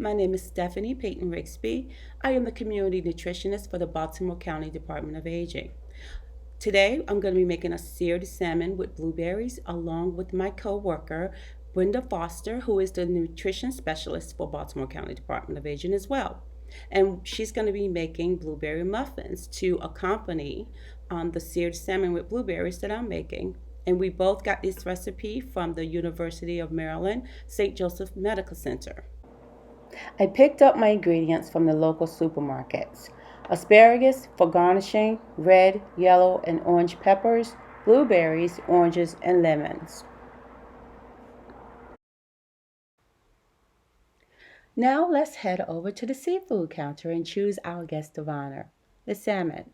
My name is Stephanie Peyton Rixby. I am the community nutritionist for the Baltimore County Department of Aging. Today, I'm going to be making a seared salmon with blueberries along with my co-worker, Brenda Foster, who is the nutrition specialist for Baltimore County Department of Aging as well. And she's going to be making blueberry muffins to accompany the seared salmon with blueberries that I'm making. And we both got this recipe from the University of Maryland, St. Joseph Medical Center. I picked up my ingredients from the local supermarkets. Asparagus for garnishing, red, yellow, and orange peppers, blueberries, oranges, and lemons. Now let's head over to the seafood counter and choose our guest of honor, the salmon.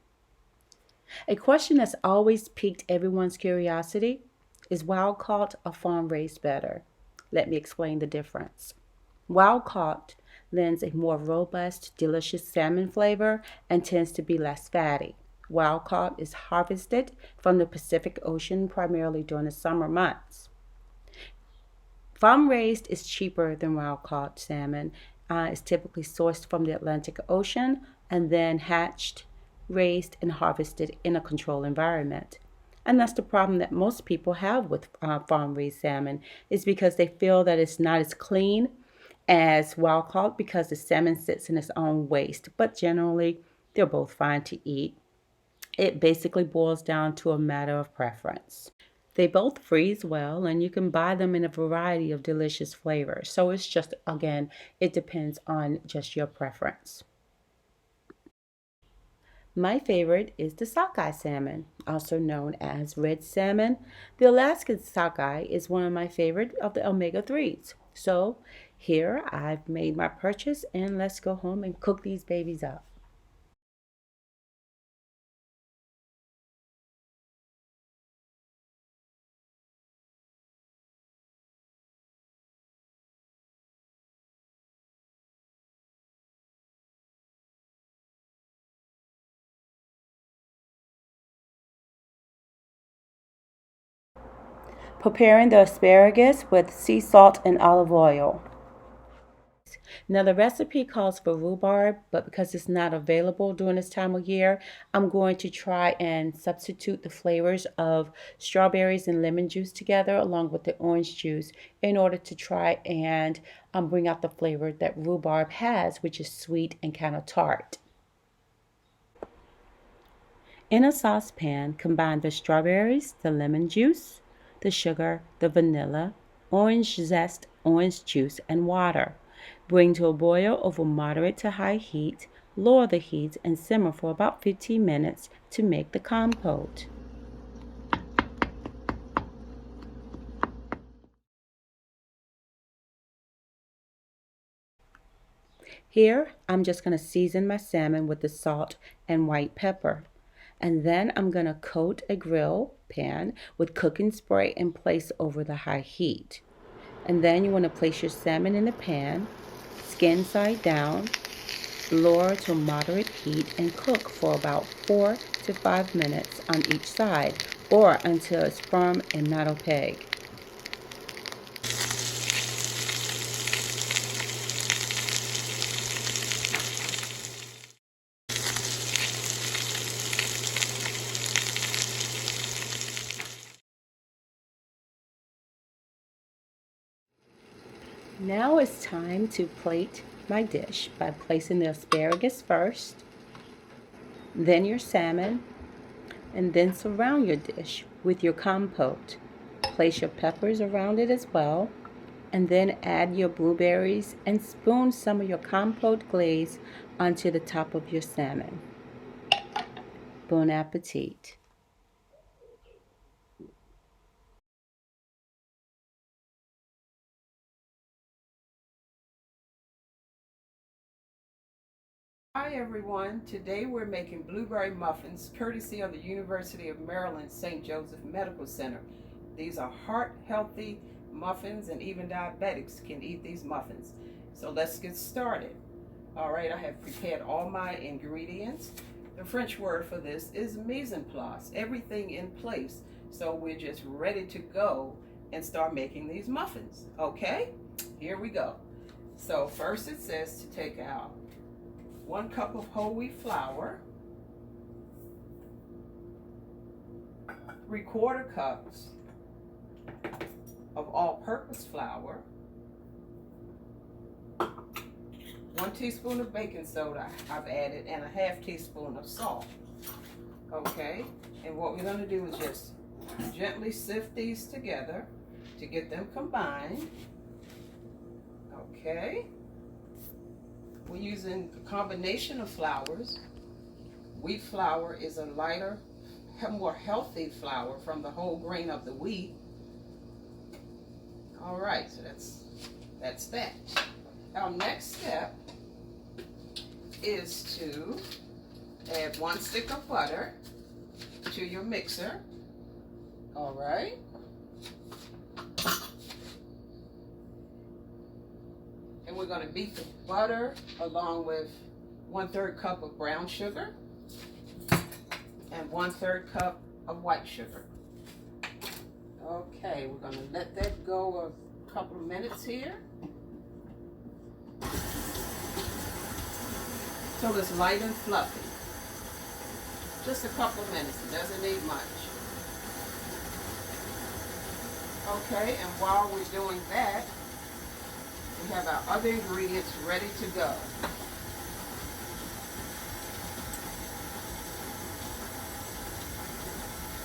A question that's always piqued everyone's curiosity is wild caught or farm raised better? Let me explain the difference. Wild caught lends a more robust, delicious salmon flavor and tends to be less fatty. Wild caught is harvested from the Pacific Ocean primarily during the summer months. Farm raised is cheaper than wild caught salmon. It's typically sourced from the Atlantic Ocean and then hatched, raised, and harvested in a controlled environment. And that's the problem that most people have with farm raised salmon, is because they feel that it's not as clean as wild caught because the salmon sits in its own waste. But generally, they're both fine to eat. It basically boils down to a matter of preference. They both freeze well, and you can buy them in a variety of delicious flavors. So it's just, again, it depends on just your preference. My favorite is the sockeye salmon, also known as red salmon. The Alaskan sockeye is one of my favorite of the omega-3s. So here I've made my purchase, and let's go home and cook these babies up. Preparing the asparagus with sea salt and olive oil. Now the recipe calls for rhubarb, but because it's not available during this time of year, I'm going to try and substitute the flavors of strawberries and lemon juice together along with the orange juice in order to try and bring out the flavor that rhubarb has, which is sweet and kind of tart. In a saucepan, combine the strawberries, the lemon juice, the sugar, the vanilla, orange zest, orange juice, and water. Bring to a boil over moderate to high heat. Lower the heat and simmer for about 15 minutes to make the compote. Here, I'm just going to season my salmon with the salt and white pepper. And then I'm going to coat a grill pan with cooking spray and place over the high heat. And then you want to place your salmon in the pan, skin side down, lower to moderate heat, and cook for about 4 to 5 minutes on each side, or until it's firm and not opaque. Now it's time to plate my dish by placing the asparagus first, then your salmon, and then surround your dish with your compote. Place your peppers around it as well, and then add your blueberries and spoon some of your compote glaze onto the top of your salmon. Bon appetit. Hi everyone, today we're making blueberry muffins courtesy of the University of Maryland St. Joseph Medical Center. These are heart healthy muffins, and even diabetics can eat these muffins. So let's get started. Alright, I have prepared all my ingredients. The French word for this is mise en place, everything in place. So we're just ready to go and start making these muffins. Okay, here we go. So first it says to take out 1 cup of whole wheat flour, 3/4 cups of all-purpose flour, 1 teaspoon of baking soda I've added, and a 1/2 teaspoon of salt. Okay, and what we're going to do is just gently sift these together to get them combined. Okay, we're using a combination of flours. Wheat flour is a lighter, more healthy flour from the whole grain of the wheat. All right, so that's that. Our next step is to add 1 stick of butter to your mixer. All right. And we're going to beat the butter along with 1/3 cup of brown sugar and 1/3 cup of white sugar. Okay, we're going to let that go a couple of minutes here. So it's light and fluffy. Just a couple of minutes, it doesn't need much. Okay, and while we're doing that, we have our other ingredients ready to go.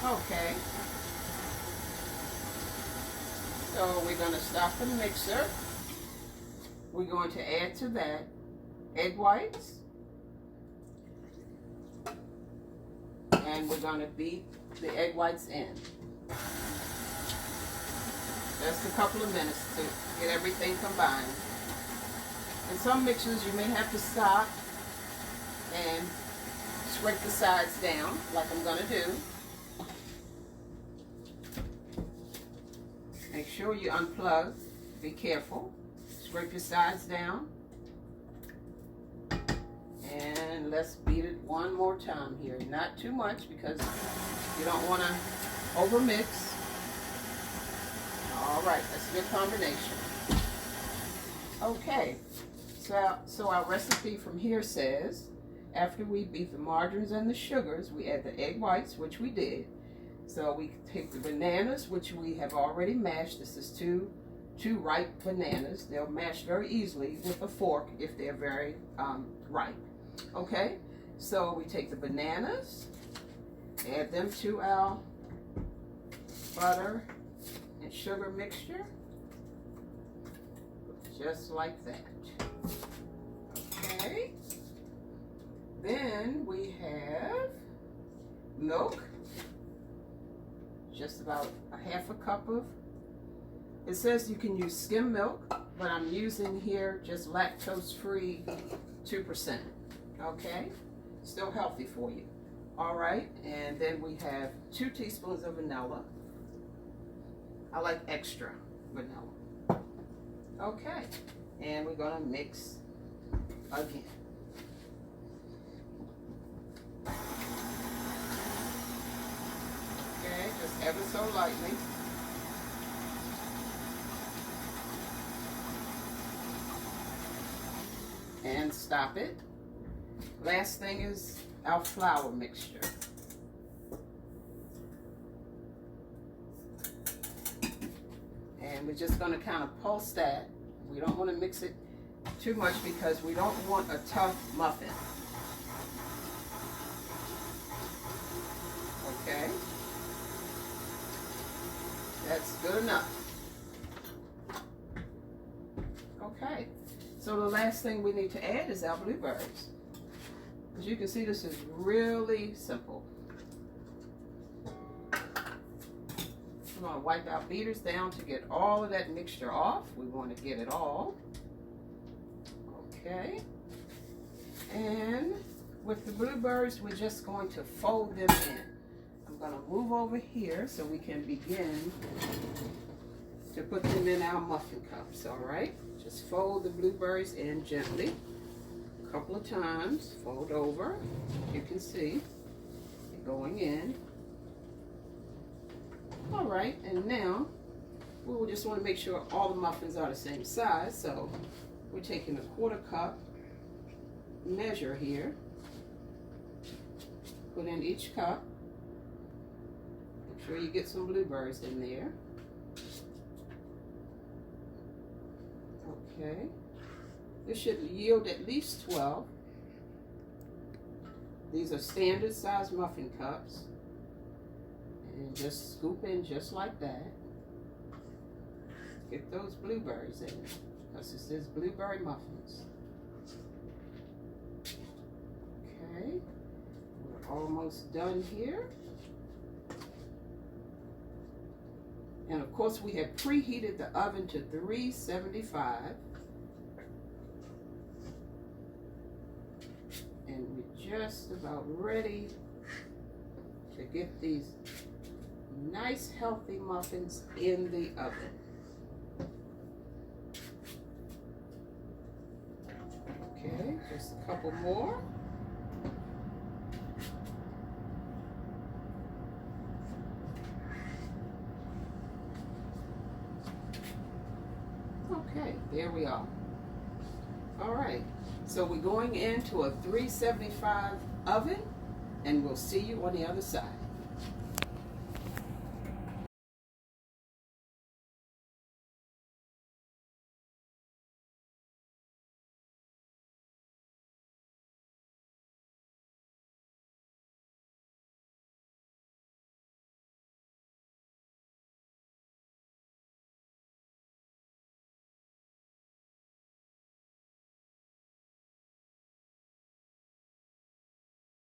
Okay. So we're going to stop the mixer. We're going to add to that egg whites. And we're going to beat the egg whites in. Just a couple of minutes to get everything combined. In some mixers you may have to stop and scrape the sides down like I'm going to do. Make sure you unplug. Be careful. Scrape your sides down. And let's beat it one more time here. Not too much because you don't want to overmix. All right, that's a good combination. Okay, so our recipe from here says, after we beat the margarines and the sugars, we add the egg whites, which we did. So we take the bananas, which we have already mashed. This is two ripe bananas. They'll mash very easily with a fork if they're very ripe. Okay, so we take the bananas, add them to our butter and sugar mixture, just like that. Okay, then we have milk, just about a 1/2 cup of, it says you can use skim milk, but I'm using here just lactose-free 2%. Okay, still healthy for you. All right, and then we have 2 teaspoons of vanilla. I like extra vanilla. Okay, and we're gonna mix again. Okay, just ever so lightly. And stop it. Last thing is our flour mixture. And we're just going to kind of pulse that. We don't want to mix it too much because we don't want a tough muffin. Okay? That's good enough. Okay. So the last thing we need to add is our blueberries. As you can see, this is really simple. We're going to wipe our beaters down to get all of that mixture off. We want to get it all. Okay. And with the blueberries, we're just going to fold them in. I'm going to move over here so we can begin to put them in our muffin cups, all right? Just fold the blueberries in gently. A couple of times, fold over. You can see it going in. All right, and now we will just want to make sure all the muffins are the same size, so We're taking a 1/4 cup measure here. Put in each cup. Make sure you get some blueberries in there. Okay. This should yield at least 12. These are standard size muffin cups. And just scoop in just like that. Get those blueberries in, because it says blueberry muffins. Okay, we're almost done here. And of course we have preheated the oven to 375. And we're just about ready to get these nice healthy muffins in the oven. Okay, just a couple more. Okay, there we are. All right, so we're going into a 375 oven, and we'll see you on the other side.